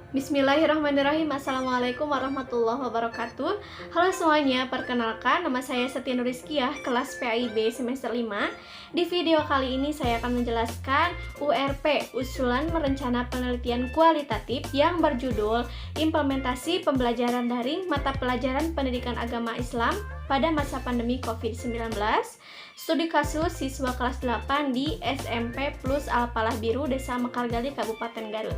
Bismillahirrahmanirrahim. Assalamualaikum warahmatullahi wabarakatuh. Halo semuanya, perkenalkan nama saya Setia Nurizkiyah, kelas PAIB semester 5. Di video kali ini saya akan menjelaskan URP, Usulan Rencana Penelitian Kualitatif, yang berjudul Implementasi Pembelajaran Daring Mata Pelajaran Pendidikan Agama Islam pada masa pandemi COVID-19. Studi kasus siswa kelas 8 di SMP Plus Al-Falah Biru, Desa Mekargali, Kabupaten Garut.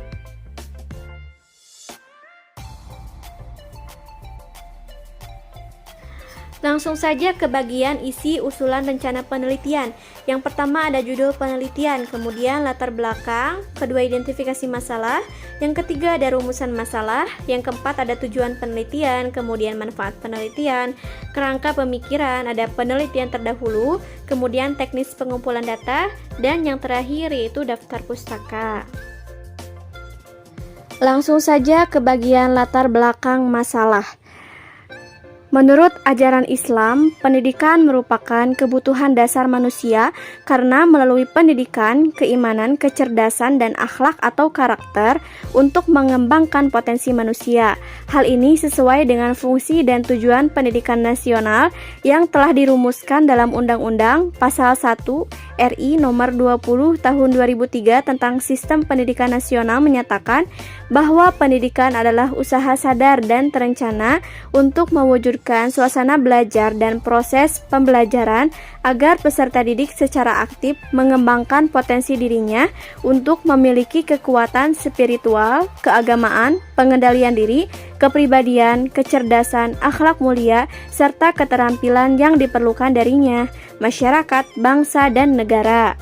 Langsung saja ke bagian isi usulan rencana penelitian. Yang pertama ada judul penelitian, kemudian latar belakang, kedua identifikasi masalah, yang ketiga ada rumusan masalah, yang keempat ada tujuan penelitian, kemudian manfaat penelitian, kerangka pemikiran, ada penelitian terdahulu, kemudian teknis pengumpulan data, dan yang terakhir yaitu daftar pustaka. Langsung saja ke bagian latar belakang masalah. Menurut ajaran Islam, pendidikan merupakan kebutuhan dasar manusia karena melalui pendidikan, keimanan, kecerdasan, dan akhlak atau karakter untuk mengembangkan potensi manusia. Hal ini sesuai dengan fungsi dan tujuan pendidikan nasional yang telah dirumuskan dalam Undang-Undang Pasal 1 RI Nomor 20 Tahun 2003 tentang Sistem Pendidikan Nasional menyatakan bahwa pendidikan adalah usaha sadar dan terencana untuk mewujudkan suasana belajar dan proses pembelajaran agar peserta didik secara aktif mengembangkan potensi dirinya untuk memiliki kekuatan spiritual, keagamaan, pengendalian diri, kepribadian, kecerdasan, akhlak mulia, serta keterampilan yang diperlukan darinya, masyarakat, bangsa, dan negara.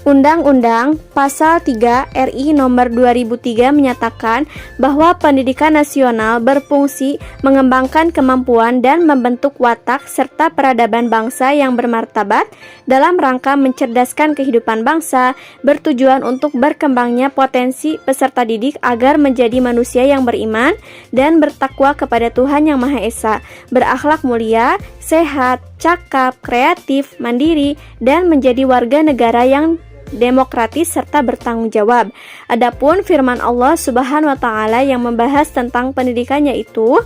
Undang-Undang Pasal 3 RI Nomor 2003 menyatakan bahwa pendidikan nasional berfungsi mengembangkan kemampuan dan membentuk watak serta peradaban bangsa yang bermartabat dalam rangka mencerdaskan kehidupan bangsa, bertujuan untuk berkembangnya potensi peserta didik agar menjadi manusia yang beriman dan bertakwa kepada Tuhan Yang Maha Esa, berakhlak mulia, sehat, cakap, kreatif, mandiri, dan menjadi warga negara yang demokratis serta bertanggung jawab. Adapun firman Allah Subhanahu wa taala yang membahas tentang pendidikan yaitu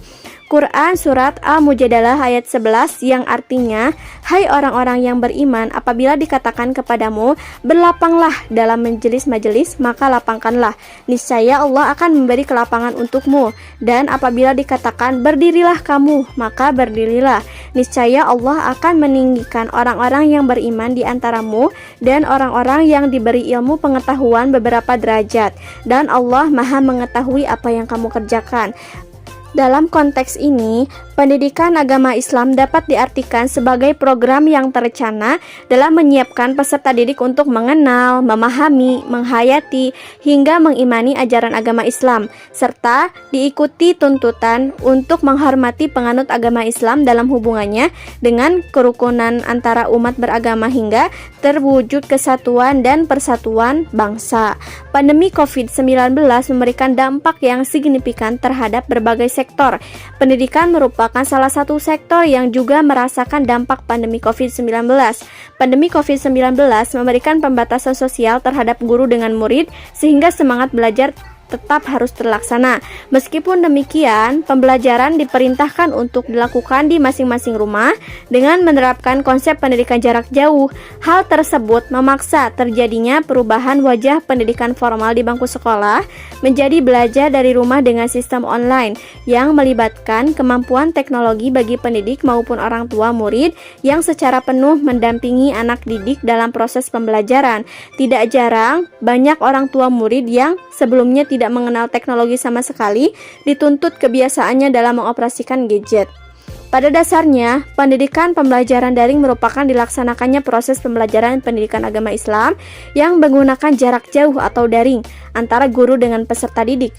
Quran Surat Al-Mujadalah ayat 11 yang artinya, hai orang-orang yang beriman, apabila dikatakan kepadamu, berlapanglah dalam majelis-majelis, maka lapangkanlah. Niscaya Allah akan memberi kelapangan untukmu. Dan apabila dikatakan, berdirilah kamu, maka berdirilah. Niscaya Allah akan meninggikan orang-orang yang beriman di antaramu dan orang-orang yang diberi ilmu pengetahuan beberapa derajat. Dan Allah Maha mengetahui apa yang kamu kerjakan. Dalam konteks ini, pendidikan agama Islam dapat diartikan sebagai program yang terencana dalam menyiapkan peserta didik untuk mengenal, memahami, menghayati, hingga mengimani ajaran agama Islam, serta diikuti tuntutan untuk menghormati penganut agama Islam dalam hubungannya dengan kerukunan antara umat beragama hingga terwujud kesatuan dan persatuan bangsa. Pandemi COVID-19 memberikan dampak yang signifikan terhadap berbagai sektor. Pendidikan merupakan salah satu sektor yang juga merasakan dampak pandemi COVID-19. Pandemi COVID-19 memberikan pembatasan sosial terhadap guru dengan murid sehingga semangat belajar tetap harus terlaksana. Meskipun demikian, pembelajaran diperintahkan untuk dilakukan di masing-masing rumah dengan menerapkan konsep pendidikan jarak jauh. Hal tersebut memaksa terjadinya perubahan wajah pendidikan formal di bangku sekolah menjadi belajar dari rumah dengan sistem online yang melibatkan kemampuan teknologi bagi pendidik maupun orang tua murid yang secara penuh mendampingi anak didik dalam proses pembelajaran. Tidak jarang, banyak orang tua murid yang sebelumnya tidak mengenal teknologi sama sekali dituntut kebiasaannya dalam mengoperasikan gadget. Pada dasarnya, pendidikan pembelajaran daring merupakan dilaksanakannya proses pembelajaran pendidikan agama Islam yang menggunakan jarak jauh atau daring antara guru dengan peserta didik.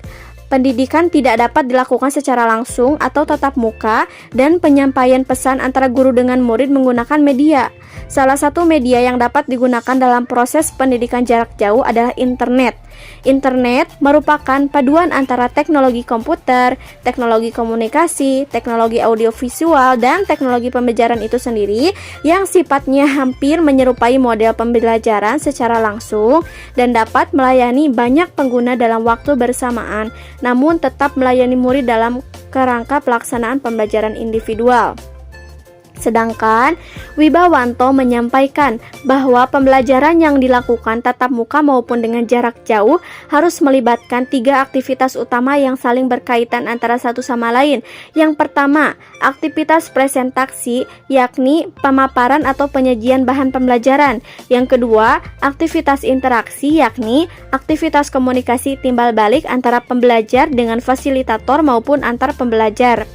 Pendidikan tidak dapat dilakukan secara langsung atau tatap muka, dan penyampaian pesan antara guru dengan murid menggunakan media. Salah satu media yang dapat digunakan dalam proses pendidikan jarak jauh adalah internet. Internet merupakan paduan antara teknologi komputer, teknologi komunikasi, teknologi audiovisual, dan teknologi pembelajaran itu sendiri yang sifatnya hampir menyerupai model pembelajaran secara langsung dan dapat melayani banyak pengguna dalam waktu bersamaan, namun tetap melayani murid dalam kerangka pelaksanaan pembelajaran individual. Sedangkan Wibawanto menyampaikan bahwa pembelajaran yang dilakukan tatap muka maupun dengan jarak jauh harus melibatkan 3 aktivitas utama yang saling berkaitan antara satu sama lain. Yang pertama, aktivitas presentasi, yakni pemaparan atau penyajian bahan pembelajaran. Yang kedua, aktivitas interaksi, yakni aktivitas komunikasi timbal balik antara pembelajar dengan fasilitator maupun antar pembelajar.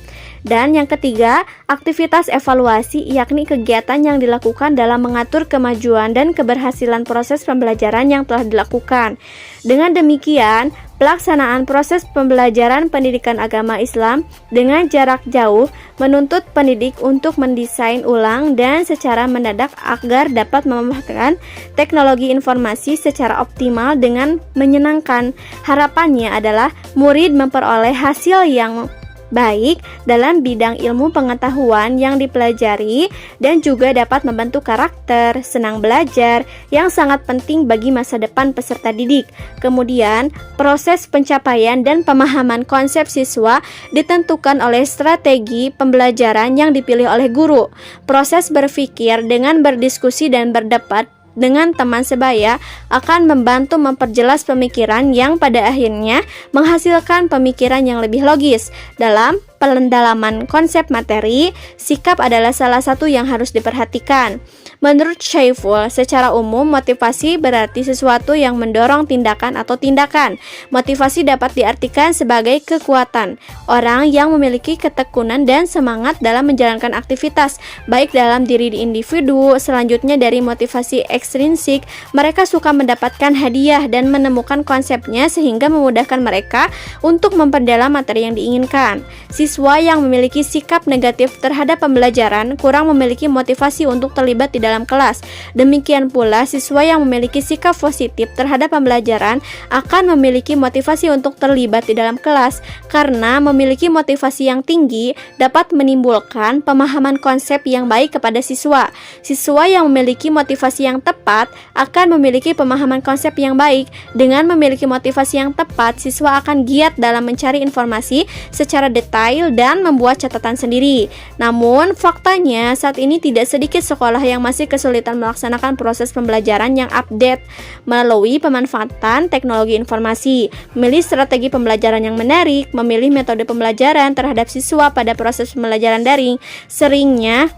Dan yang ketiga, aktivitas evaluasi, yakni kegiatan yang dilakukan dalam mengatur kemajuan dan keberhasilan proses pembelajaran yang telah dilakukan. Dengan demikian, pelaksanaan proses pembelajaran pendidikan agama Islam dengan jarak jauh menuntut pendidik untuk mendesain ulang dan secara mendadak agar dapat memanfaatkan teknologi informasi secara optimal dengan menyenangkan. Harapannya adalah murid memperoleh hasil yang baik dalam bidang ilmu pengetahuan yang dipelajari dan juga dapat membentuk karakter, senang belajar yang sangat penting bagi masa depan peserta didik. Kemudian, proses pencapaian dan pemahaman konsep siswa ditentukan oleh strategi pembelajaran yang dipilih oleh guru. Proses berpikir dengan berdiskusi dan berdebat dengan teman sebaya akan membantu memperjelas pemikiran yang pada akhirnya menghasilkan pemikiran yang lebih logis. Dalam pendalaman konsep materi, sikap adalah salah satu yang harus diperhatikan. Menurut Syaiful, secara umum motivasi berarti sesuatu yang mendorong tindakan atau tindakan. Motivasi dapat diartikan sebagai kekuatan orang yang memiliki ketekunan dan semangat dalam menjalankan aktivitas, baik dalam diri individu. Selanjutnya dari motivasi ekstrinsik, mereka suka mendapatkan hadiah dan menemukan konsepnya sehingga memudahkan mereka untuk memperdalam materi yang diinginkan. Siswa yang memiliki sikap negatif terhadap pembelajaran kurang memiliki motivasi untuk terlibat di dalam kelas. Demikian pula, siswa yang memiliki sikap positif terhadap pembelajaran akan memiliki motivasi untuk terlibat di dalam kelas, karena memiliki motivasi yang tinggi dapat menimbulkan pemahaman konsep yang baik kepada siswa. Siswa yang memiliki motivasi yang tepat akan memiliki pemahaman konsep yang baik. Dengan memiliki motivasi yang tepat, siswa akan giat dalam mencari informasi secara detail dan membuat catatan sendiri. Namun, faktanya saat ini tidak sedikit sekolah yang masih kesulitan melaksanakan proses pembelajaran yang update melalui pemanfaatan teknologi informasi, memilih strategi pembelajaran yang menarik, memilih metode pembelajaran terhadap siswa pada proses pembelajaran daring. Seringnya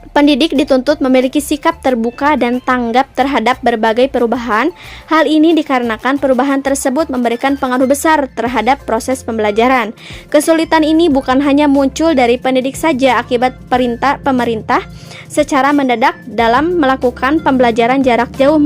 pendidik dituntut memiliki sikap terbuka dan tanggap terhadap berbagai perubahan. Hal ini dikarenakan perubahan tersebut memberikan pengaruh besar terhadap proses pembelajaran. Kesulitan ini bukan hanya muncul dari pendidik saja akibat perintah pemerintah secara mendadak dalam melakukan pembelajaran jarak jauh,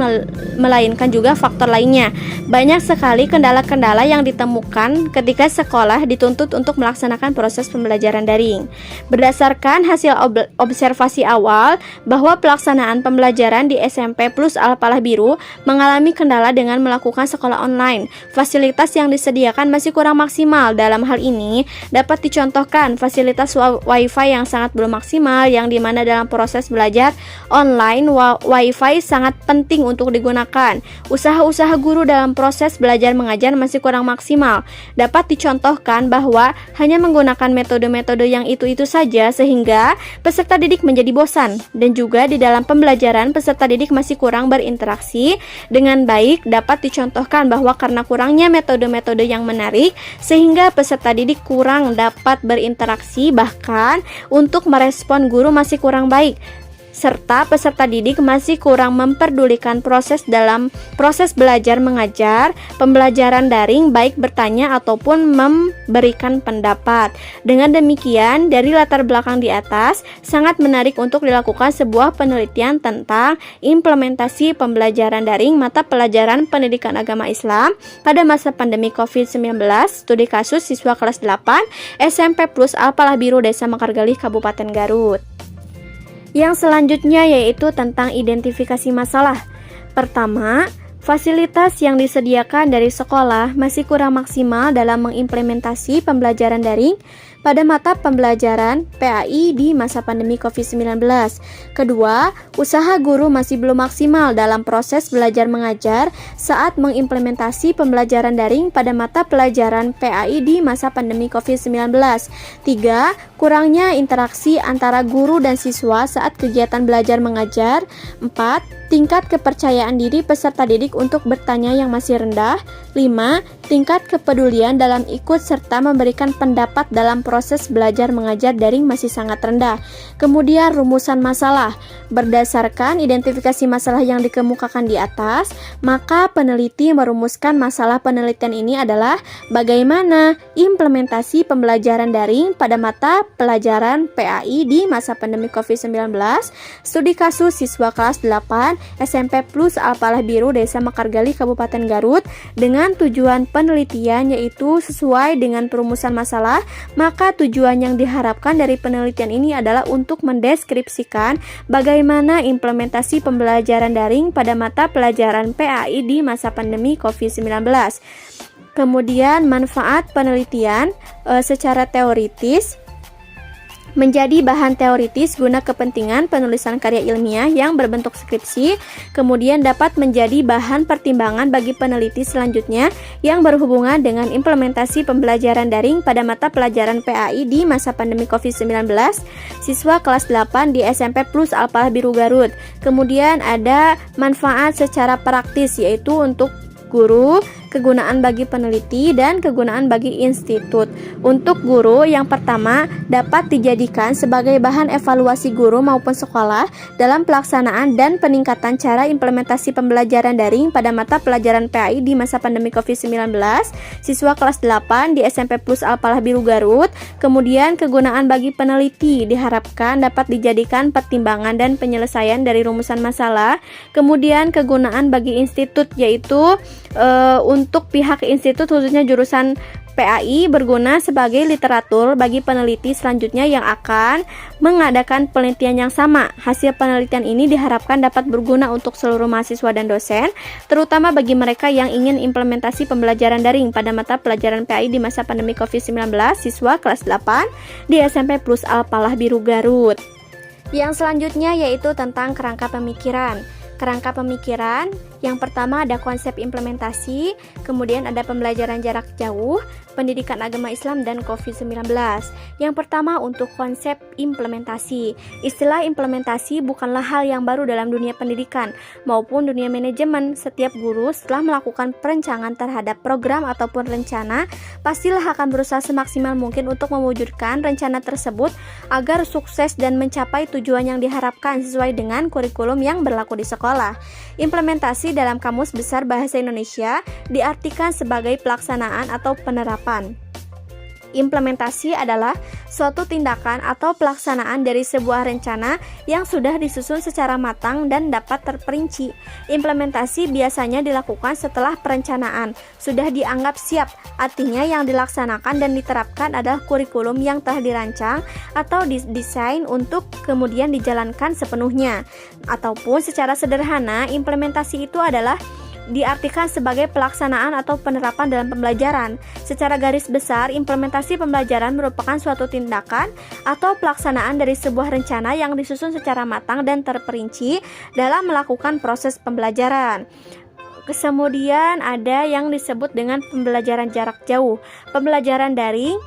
melainkan juga faktor lainnya. Banyak sekali kendala-kendala yang ditemukan ketika sekolah dituntut untuk melaksanakan proses pembelajaran daring. Berdasarkan hasil observasi awal bahwa pelaksanaan pembelajaran di SMP Plus Al-Falah Biru mengalami kendala dengan melakukan sekolah online. Fasilitas yang disediakan masih kurang maksimal. Dalam hal ini dapat dicontohkan fasilitas Wi-Fi yang sangat belum maksimal, yang dimana dalam proses belajar online Wi-Fi sangat penting untuk digunakan. Usaha-usaha guru dalam proses belajar mengajar masih kurang maksimal. Dapat dicontohkan bahwa hanya menggunakan metode-metode yang itu-itu saja sehingga peserta didik menjadi bosan, dan juga di dalam pembelajaran peserta didik masih kurang berinteraksi dengan baik. Dapat dicontohkan bahwa karena kurangnya metode-metode yang menarik sehingga peserta didik kurang dapat berinteraksi, bahkan untuk merespon guru masih kurang baik, serta peserta didik masih kurang memperdulikan proses dalam proses belajar mengajar pembelajaran daring, baik bertanya ataupun memberikan pendapat. Dengan demikian, dari latar belakang di atas, sangat menarik untuk dilakukan sebuah penelitian tentang implementasi pembelajaran daring mata pelajaran pendidikan agama Islam pada masa pandemi COVID-19, studi kasus siswa kelas 8 SMP Plus Al-Falah Biru Desa Mekargalih Kabupaten Garut. Yang selanjutnya yaitu tentang identifikasi masalah. Pertama, Fasilitas yang disediakan dari sekolah masih kurang maksimal dalam mengimplementasi pembelajaran daring pada mata pembelajaran PAI di masa pandemi COVID-19. Kedua, usaha guru masih belum maksimal dalam proses belajar mengajar saat mengimplementasi pembelajaran daring pada mata pelajaran PAI di masa pandemi COVID-19. Tiga, kurangnya interaksi antara guru dan siswa saat kegiatan belajar mengajar. Empat, tingkat kepercayaan diri peserta didik untuk bertanya yang masih rendah. 5. Tingkat kepedulian dalam ikut serta memberikan pendapat dalam proses belajar mengajar daring masih sangat rendah. Kemudian rumusan masalah. Berdasarkan identifikasi masalah yang dikemukakan di atas, maka peneliti merumuskan masalah penelitian ini adalah bagaimana implementasi pembelajaran daring pada mata pelajaran PAI di masa pandemi COVID-19. Studi kasus siswa kelas 8 SMP Plus Alpalah Biru Desa Mekargali Kabupaten Garut dengan tujuan penelitian yaitu sesuai dengan perumusan masalah, maka tujuan yang diharapkan dari penelitian ini adalah untuk mendeskripsikan bagaimana implementasi pembelajaran daring pada mata pelajaran PAI di masa pandemi COVID-19. Kemudian manfaat penelitian secara teoritis menjadi bahan teoritis guna kepentingan penulisan karya ilmiah yang berbentuk skripsi, kemudian dapat menjadi bahan pertimbangan bagi peneliti selanjutnya yang berhubungan dengan implementasi pembelajaran daring pada mata pelajaran PAI di masa pandemi COVID-19 siswa kelas 8 di SMP Plus Alpalah Biru Garut. Kemudian ada manfaat secara praktis yaitu untuk guru, kegunaan bagi peneliti, dan kegunaan bagi institut. Untuk guru, yang pertama dapat dijadikan sebagai bahan evaluasi guru maupun sekolah dalam pelaksanaan dan peningkatan cara implementasi pembelajaran daring pada mata pelajaran PAI di masa pandemi COVID-19 siswa kelas 8 di SMP Plus Alpalah Biru Garut. Kemudian kegunaan bagi peneliti diharapkan dapat dijadikan pertimbangan dan penyelesaian dari rumusan masalah. Kemudian kegunaan bagi institut yaitu untuk pihak institut khususnya jurusan PAI berguna sebagai literatur bagi peneliti selanjutnya yang akan mengadakan penelitian yang sama. Hasil penelitian ini diharapkan dapat berguna untuk seluruh mahasiswa dan dosen, terutama bagi mereka yang ingin implementasi pembelajaran daring pada mata pelajaran PAI di masa pandemi COVID-19 siswa kelas 8 di SMP Plus Alpalah Biru Garut. Yang selanjutnya yaitu tentang kerangka pemikiran. Kerangka pemikiran, yang pertama ada konsep implementasi, kemudian ada pembelajaran jarak jauh, pendidikan agama Islam, dan COVID-19. Yang pertama untuk konsep implementasi. Istilah implementasi bukanlah hal yang baru dalam dunia pendidikan maupun dunia manajemen. Setiap guru setelah melakukan perencanaan terhadap program ataupun rencana, pastilah akan berusaha semaksimal mungkin untuk mewujudkan rencana tersebut agar sukses dan mencapai tujuan yang diharapkan sesuai dengan kurikulum yang berlaku di sekolah. Implementasi dalam Kamus Besar Bahasa Indonesia diartikan sebagai pelaksanaan atau penerapan. Implementasi adalah suatu tindakan atau pelaksanaan dari sebuah rencana yang sudah disusun secara matang dan dapat terperinci. Implementasi biasanya dilakukan setelah perencanaan sudah dianggap siap, artinya yang dilaksanakan dan diterapkan adalah kurikulum yang telah dirancang atau didesain untuk kemudian dijalankan sepenuhnya. Ataupun secara sederhana, implementasi itu adalah diartikan sebagai pelaksanaan atau penerapan dalam pembelajaran. Secara garis besar, implementasi pembelajaran merupakan suatu tindakan atau pelaksanaan dari sebuah rencana yang disusun secara matang dan terperinci dalam melakukan proses pembelajaran. Kemudian ada yang disebut dengan pembelajaran jarak jauh. Pembelajaran daring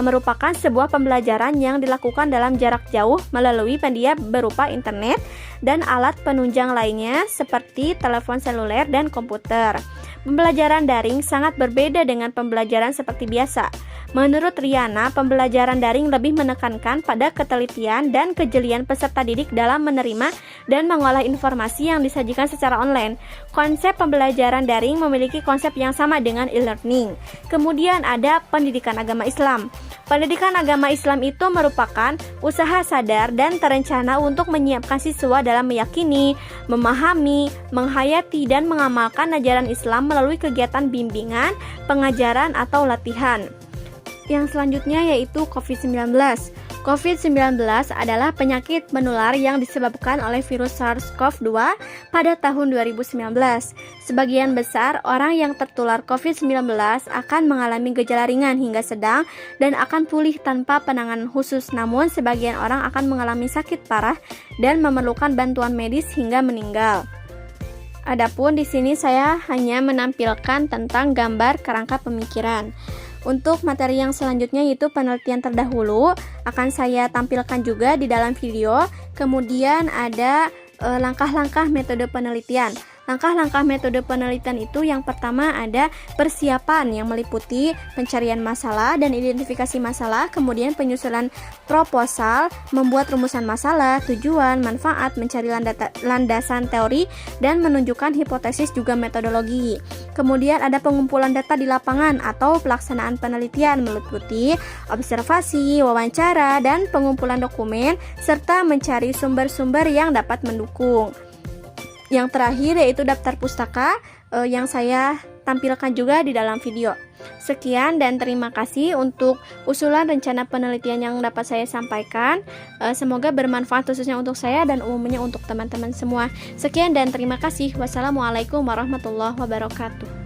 merupakan sebuah pembelajaran yang dilakukan dalam jarak jauh melalui media berupa internet dan alat penunjang lainnya seperti telepon seluler dan komputer. Pembelajaran daring sangat berbeda dengan pembelajaran seperti biasa. Menurut Riana, pembelajaran daring lebih menekankan pada ketelitian dan kejelian peserta didik dalam menerima dan mengolah informasi yang disajikan secara online. Konsep pembelajaran daring memiliki konsep yang sama dengan e-learning. Kemudian ada pendidikan agama Islam. Pendidikan agama Islam itu merupakan usaha sadar dan terencana untuk menyiapkan siswa dalam meyakini, memahami, menghayati, dan mengamalkan ajaran Islam melalui kegiatan bimbingan, pengajaran, atau latihan. Yang selanjutnya yaitu COVID-19. COVID-19 adalah penyakit menular yang disebabkan oleh virus SARS-CoV-2 pada tahun 2019. Sebagian besar orang yang tertular COVID-19 akan mengalami gejala ringan hingga sedang dan akan pulih tanpa penanganan khusus. Namun, sebagian orang akan mengalami sakit parah dan memerlukan bantuan medis hingga meninggal. Adapun di sini saya hanya menampilkan tentang gambar kerangka pemikiran. Untuk materi yang selanjutnya yaitu penelitian terdahulu akan saya tampilkan juga di dalam video. Kemudian ada langkah-langkah metode penelitian. Langkah-langkah metode penelitian itu yang pertama ada persiapan yang meliputi pencarian masalah dan identifikasi masalah, kemudian penyusunan proposal, membuat rumusan masalah, tujuan, manfaat, mencari landasan teori, dan menunjukkan hipotesis juga metodologi. Kemudian ada pengumpulan data di lapangan atau pelaksanaan penelitian meliputi observasi, wawancara, dan pengumpulan dokumen, serta mencari sumber-sumber yang dapat mendukung. Yang terakhir yaitu daftar pustaka yang saya tampilkan juga di dalam video. Sekian dan terima kasih untuk usulan rencana penelitian yang dapat saya sampaikan. Semoga bermanfaat khususnya untuk saya dan umumnya untuk teman-teman semua. Sekian dan terima kasih. Wassalamualaikum warahmatullahi wabarakatuh.